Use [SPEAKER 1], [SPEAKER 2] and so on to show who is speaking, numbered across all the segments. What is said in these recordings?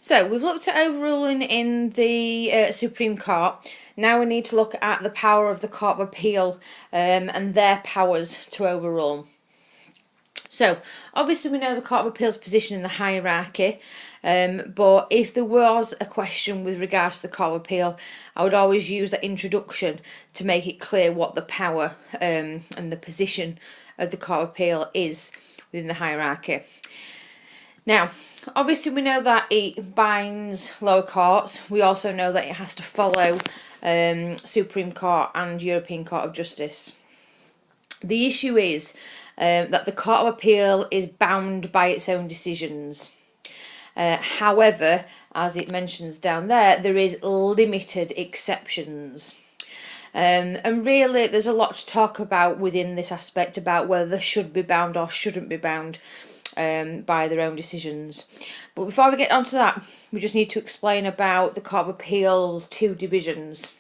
[SPEAKER 1] So we've looked at overruling in the Supreme Court. Now we need to look at the power of the Court of Appeal and their powers to overrule. So obviously we know the Court of Appeal's position in the hierarchy, but if there was a question with regards to the Court of Appeal, I would always use that introduction to make it clear what the power and the position of the Court of Appeal is within the hierarchy. Now, obviously we know that it binds lower courts. We also know that it has to follow Supreme Court and European Court of Justice. The issue is that the Court of Appeal is bound by its own decisions. However, as it mentions down there, there is limited exceptions. And really there's a lot to talk about within this aspect about whether they should be bound or shouldn't be bound by their own decisions. But before we get onto that, we just need to explain about the Court of Appeal's two divisions.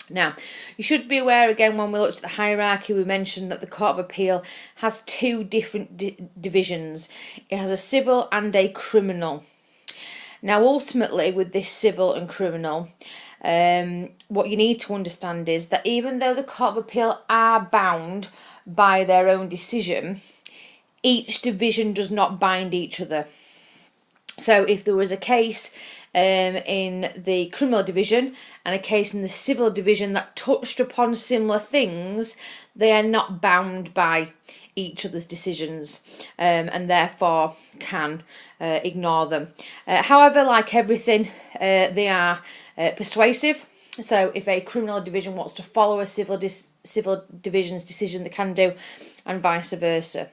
[SPEAKER 1] Now, you should be aware again when we looked at the hierarchy, we mentioned that the Court of Appeal has two different divisions. It has a civil and a criminal. Now, ultimately, with this civil and criminal, what you need to understand is that even though the Court of Appeal are bound by their own decision, each division does not bind each other. So if there was a case in the criminal division and a case in the civil division that touched upon similar things, they are not bound by each other's decisions and therefore can ignore them. However, like everything, they are persuasive. So if a criminal division wants to follow a civil division's decision, they can do, and vice versa.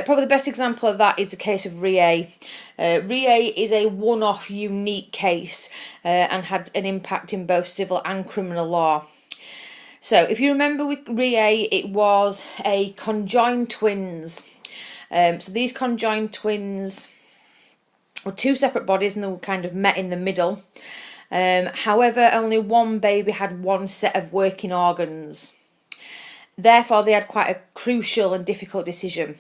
[SPEAKER 1] Probably the best example of that is the case of Rie. Rie is a one-off unique case and had an impact in both civil and criminal law. So if you remember with Rie, it was a conjoined twins. So these conjoined twins were two separate bodies and they were kind of met in the middle. However, only one baby had one set of working organs. Therefore, they had quite a crucial and difficult decision.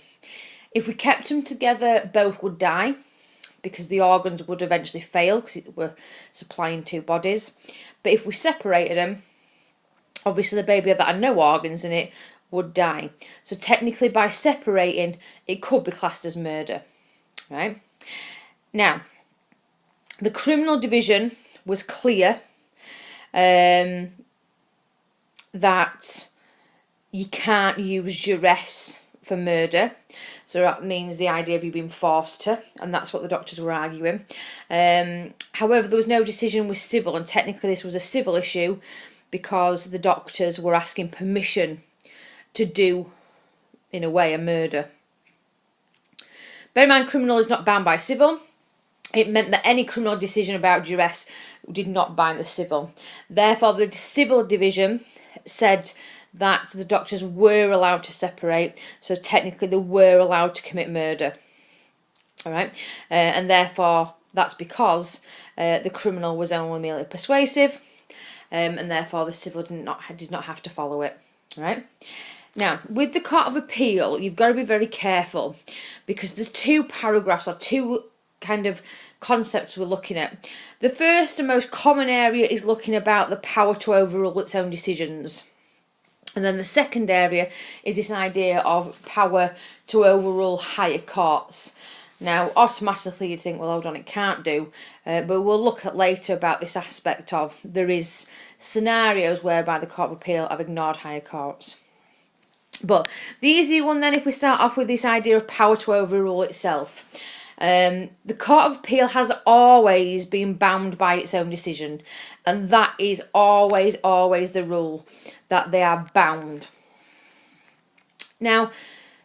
[SPEAKER 1] If we kept them together, both would die because the organs would eventually fail because it were supplying two bodies. But if we separated them, obviously the baby that had no organs in it would die. So technically by separating, it could be classed as murder, right? Now, the criminal division was clear that you can't use duress for murder. So that means the idea of you being forced to, and that's what the doctors were arguing. However, there was no decision with civil, and technically this was a civil issue because the doctors were asking permission to do, in a way, a murder. Bear in mind, criminal is not bound by civil. It meant that any criminal decision about duress did not bind the civil. Therefore, the civil division said that the doctors were allowed to separate, so technically they were allowed to commit murder. All right, and therefore that's because the criminal was only merely persuasive, and therefore the civil did not have to follow it. All right. Now, with the Court of Appeal, you've got to be very careful because there's two paragraphs or two kind of concepts we're looking at. The first and most common area is looking about the power to overrule its own decisions. And then the second area is this idea of power to overrule higher courts. Now, automatically you'd think, well, hold on, it can't do. But we'll look at later about this aspect of there is scenarios whereby the Court of Appeal have ignored higher courts. But the easy one then, if we start off with this idea of power to overrule itself. The Court of Appeal has always been bound by its own decision. And that is always the rule, that they are bound. Now,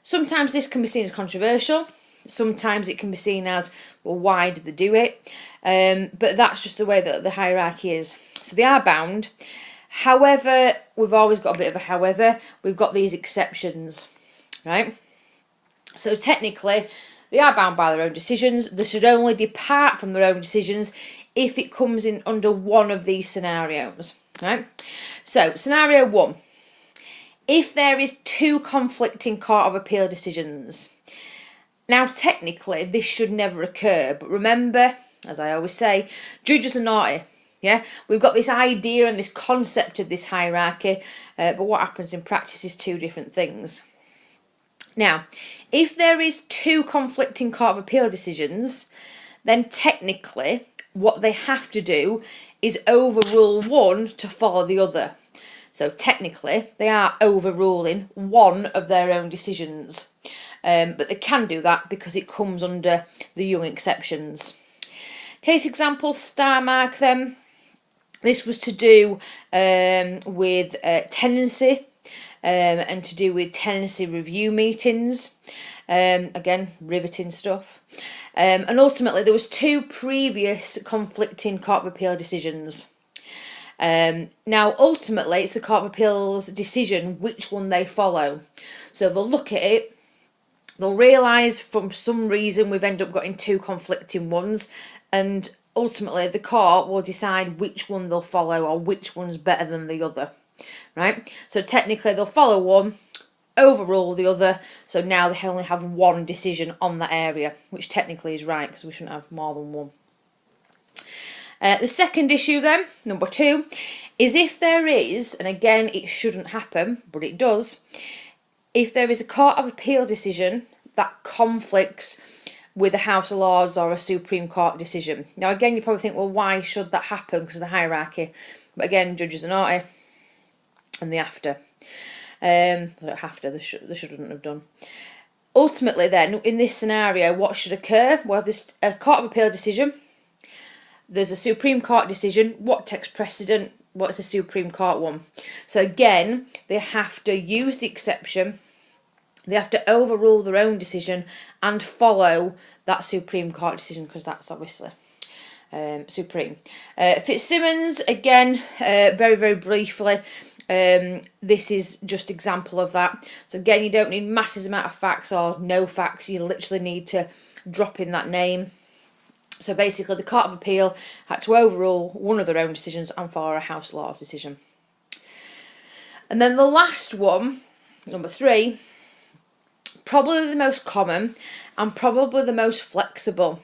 [SPEAKER 1] sometimes this can be seen as controversial. Sometimes it can be seen as, well, why did they do it? But that's just the way that the hierarchy is. So they are bound. However, we've always got a bit of a however. We've got these exceptions, right? So technically, they are bound by their own decisions. They should only depart from their own decisions if it comes in under one of these scenarios, right? So, scenario one. If there is two conflicting Court of Appeal decisions, Now, technically, this should never occur, but remember, as I always say, judges are naughty. Yeah, we've got this idea and this concept of this hierarchy, but what happens in practice is two different things. Now, if there is two conflicting Court of Appeal decisions, then technically what they have to do is overrule one to follow the other. So technically, they are overruling one of their own decisions. But they can do that because it comes under the young exceptions. Case example, star mark them. This was to do with tenancy and to do with tenancy review meetings. Again, riveting stuff. And ultimately, there was two previous conflicting Court of Appeal decisions. Now, ultimately, it's the Court of Appeal's decision which one they follow. So they'll look at it, they'll realise from some reason we've ended up getting two conflicting ones, and ultimately the court will decide which one they'll follow or which one's better than the other, right? So technically they'll follow one, overrule the other, so now they only have one decision on that area, which technically is right because we shouldn't have more than one. The second issue then, number 2, is if there is, and again it shouldn't happen, but it does, if there is a Court of Appeal decision that conflicts with a House of Lords or a Supreme Court decision. Now again, you probably think, well, why should that happen because of the hierarchy? But again, judges are naughty and they have to. They don't have to, they shouldn't have done. Ultimately then, in this scenario, what should occur? Well, there's a Court of Appeal decision, there's a Supreme Court decision. What takes precedent? What's the Supreme Court one? So again, they have to use the exception, they have to overrule their own decision and follow that Supreme Court decision because that's obviously supreme. Fitzsimmons, again, very, very briefly, this is just example of that. So again, you don't need massive amount of facts or no facts, you literally need to drop in that name. So basically the Court of Appeal had to overrule one of their own decisions and follow a House of Lords decision. And then the last one, number 3, probably the most common and probably the most flexible.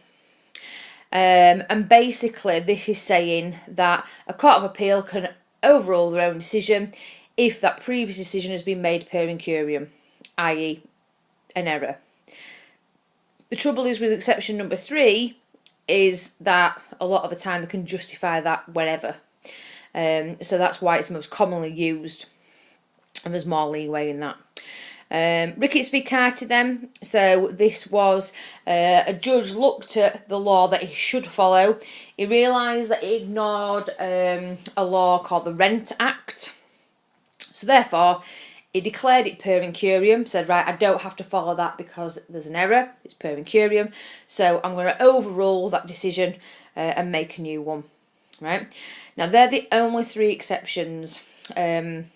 [SPEAKER 1] And basically this is saying that a Court of Appeal can overrule their own decision if that previous decision has been made per incurium, i.e. an error. The trouble is with exception number 3 is that a lot of the time they can justify that whenever. So that's why it's most commonly used and there's more leeway in that. Ricketts v Carty then, so this was a judge looked at the law that he should follow. He realised that he ignored a law called the Rent Act, so therefore he declared it per incurium, said right, I don't have to follow that because there's an error, it's per incurium, so I'm going to overrule that decision and make a new one. Right, now they're the only 3 exceptions, and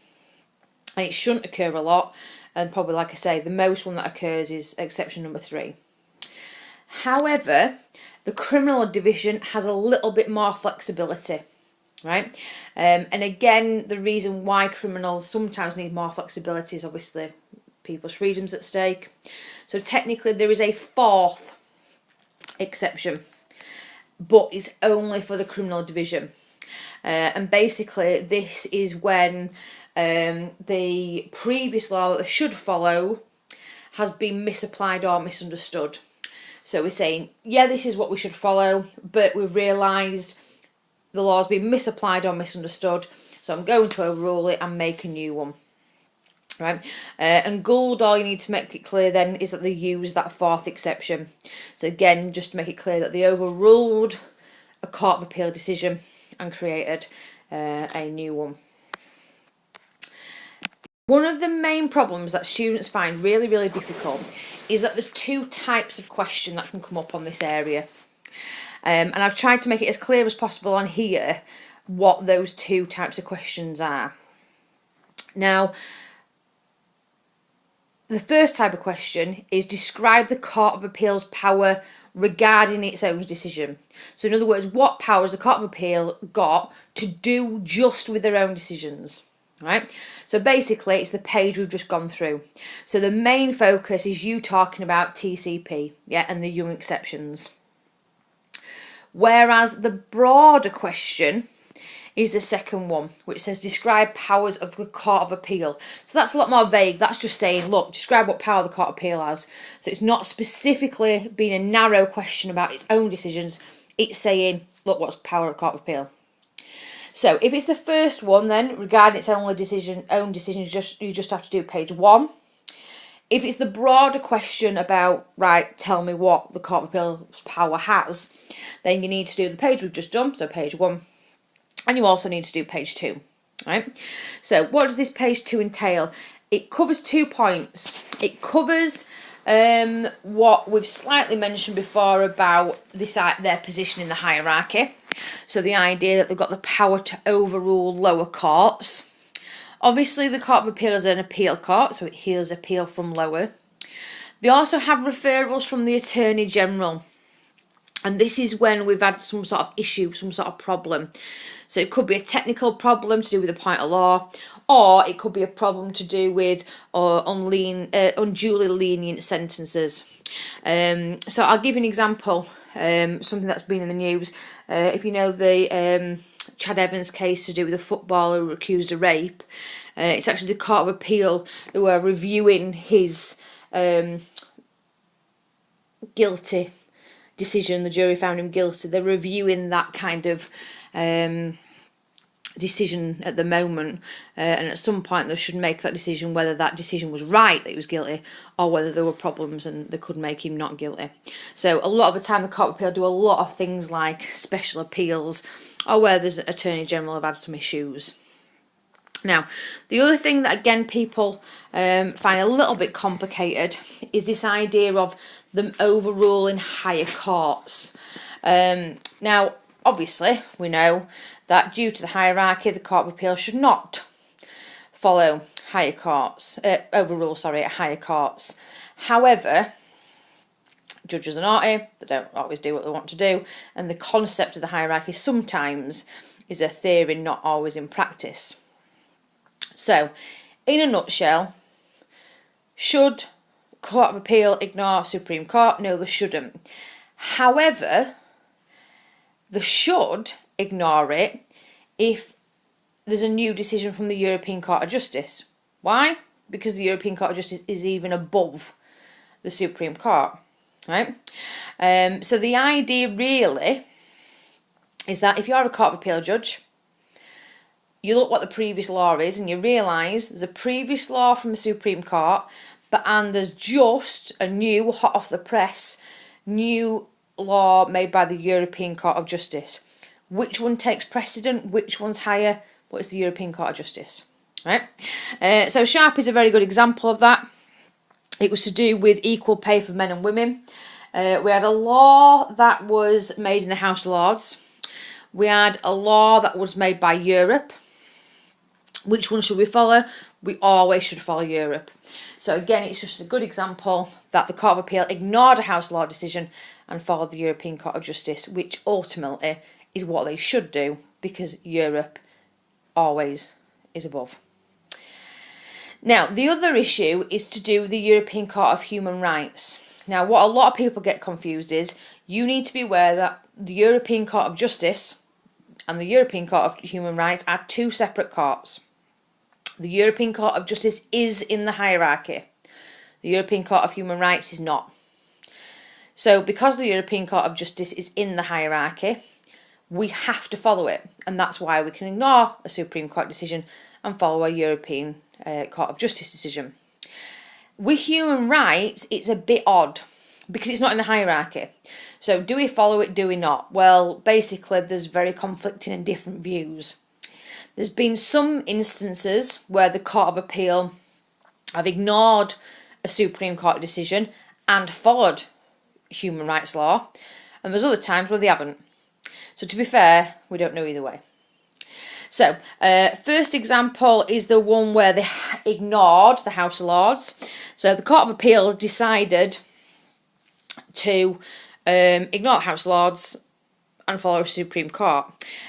[SPEAKER 1] it shouldn't occur a lot. And probably, like I say, the most one that occurs is exception number 3. However, the criminal division has a little bit more flexibility, right? And again, the reason why criminals sometimes need more flexibility is obviously people's freedoms at stake. So technically there is a 4th exception, but it's only for the criminal division. And basically this is when the previous law that they should follow has been misapplied or misunderstood. So we're saying, yeah, this is what we should follow, but we've realised the law's been misapplied or misunderstood, so I'm going to overrule it and make a new one. Right, and Gould, all you need to make it clear then is that they use that 4th exception. So again, just to make it clear that they overruled a Court of Appeal decision and created a new one. One of the main problems that students find really, really difficult is that there's 2 types of question that can come up on this area. And I've tried to make it as clear as possible on here what those 2 types of questions are. Now, the first type of question is describe the Court of Appeal's power regarding its own decision. So in other words, what powers the Court of Appeal got to do just with their own decisions. Right, so basically it's the page we've just gone through. So the main focus is you talking about TCP, yeah, and the young exceptions. Whereas the broader question is the second one, which says describe powers of the Court of Appeal. So that's a lot more vague. That's just saying, look, describe what power the Court of Appeal has. So it's not specifically being a narrow question about its own decisions. It's saying, look, what's power of the Court of Appeal? So if it's the first one, then regarding its own decisions, you just have to do page 1. If it's the broader question about, right, tell me what the Court of Appeal's power has, then you need to do the page we've just done, so page 1. And you also need to do page 2, right? So what does this page 2 entail? It covers 2 points. It covers what we've slightly mentioned before about their position in the hierarchy. So the idea that they've got the power to overrule lower courts. Obviously, the Court of Appeal is an appeal court, so it hears appeal from lower. They also have referrals from the Attorney General. And this is when we've had some sort of issue, some sort of problem. So it could be a technical problem to do with a point of law, or it could be a problem to do with unduly lenient sentences. So I'll give you an example, something that's been in the news. If you know the Chad Evans case to do with a footballer who were accused of rape, it's actually the Court of Appeal who are reviewing his guilty decision. The jury found him guilty. They're reviewing that kind of decision at the moment, and at some point they should make that decision whether that decision was right, that he was guilty, or whether there were problems and they could make him not guilty. So a lot of the time the Court of Appeal do a lot of things like special appeals, or where there's an Attorney General have had some issues. Now, the other thing that again people find a little bit complicated is this idea of them overruling higher courts. Now, obviously, we know that due to the hierarchy, the Court of Appeal should not follow higher courts, overrule higher courts. However, judges are naughty, they don't always do what they want to do, and the concept of the hierarchy sometimes is a theory, not always in practice. So, in a nutshell, should Court of Appeal ignore Supreme Court? No, they shouldn't. However, they should ignore it if there's a new decision from the European Court of Justice. Why? Because the European Court of Justice is even above the Supreme Court, right? So the idea really is that if you're a Court of Appeal judge, you look what the previous law is and you realise there's a previous law from the Supreme Court, and there's just a new, hot off the press, new law made by the European Court of Justice. Which one takes precedent? Which one's higher? What is the European Court of Justice? Right? So Sharp is a very good example of that. It was to do with equal pay for men and women. We had a law that was made in the House of Lords. We had a law that was made by Europe. Which one should we follow? We always should follow Europe. So again, it's just a good example that the Court of Appeal ignored a House Law decision and followed the European Court of Justice, which ultimately is what they should do because Europe always is above. Now, the other issue is to do with the European Court of Human Rights. Now, what a lot of people get confused is you need to be aware that the European Court of Justice and the European Court of Human Rights are 2 separate courts. The European Court of Justice is in the hierarchy. The European Court of Human Rights is not. So because the European Court of Justice is in the hierarchy, we have to follow it. And that's why we can ignore a Supreme Court decision and follow a European Court of Justice decision. With human rights, it's a bit odd because it's not in the hierarchy. So do we follow it, do we not? Well, basically there's very conflicting and different views. There's been some instances where the Court of Appeal have ignored a Supreme Court decision and followed human rights law, and there's other times where they haven't. So to be fair, we don't know either way. So, first example is the one where they ignored the House of Lords. So the Court of Appeal decided to ignore the House of Lords and follow Supreme Court.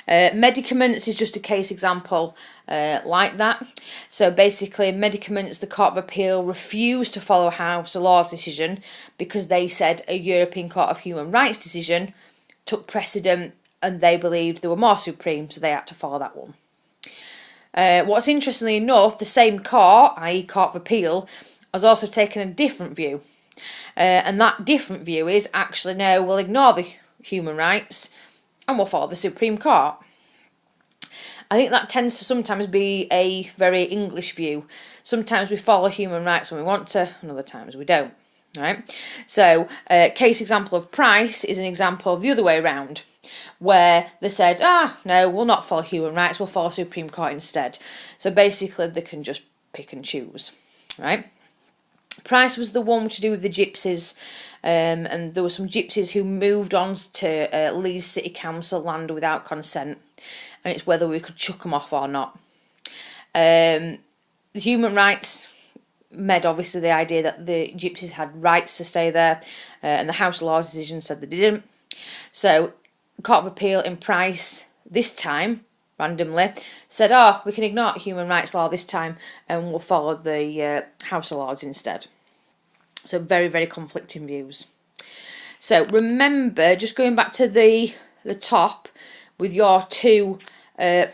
[SPEAKER 1] Medicaments is just a case example like that. So basically, medicaments, the Court of Appeal refused to follow House of Lords decision because they said a European Court of Human Rights decision took precedent and they believed they were more supreme, so they had to follow that one. What's interestingly enough, the same court, i.e. Court of Appeal, has also taken a different view. And that different view is actually no, we'll ignore the human rights and we'll follow the Supreme Court. I think that tends to sometimes be a very English view. Sometimes we follow human rights when we want to, and other times we don't. Right? So, case example of Price is an example of the other way around, where they said, no, we'll not follow human rights, we'll follow Supreme Court instead. So basically they can just pick and choose, right? Price was the one to do with the gypsies, and there were some gypsies who moved on to Leeds City Council land without consent, and it's whether we could chuck them off or not. The human rights made obviously the idea that the gypsies had rights to stay there, and the House of Lords decision said they didn't. So Court of Appeal in Price this time, randomly, said, we can ignore human rights law this time and we'll follow the House of Lords instead. So very, very conflicting views. So remember, just going back to the top with your two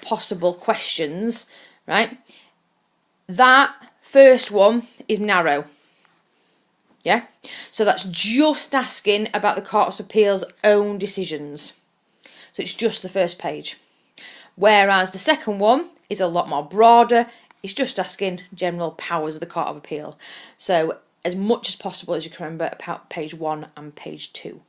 [SPEAKER 1] possible questions, right? That first one is narrow. Yeah? So that's just asking about the Court of Appeal's own decisions. So it's just the first page. Whereas the second one is a lot more broader. It's just asking general powers of the Court of Appeal. So as much as possible as you can remember about page 1 and page 2.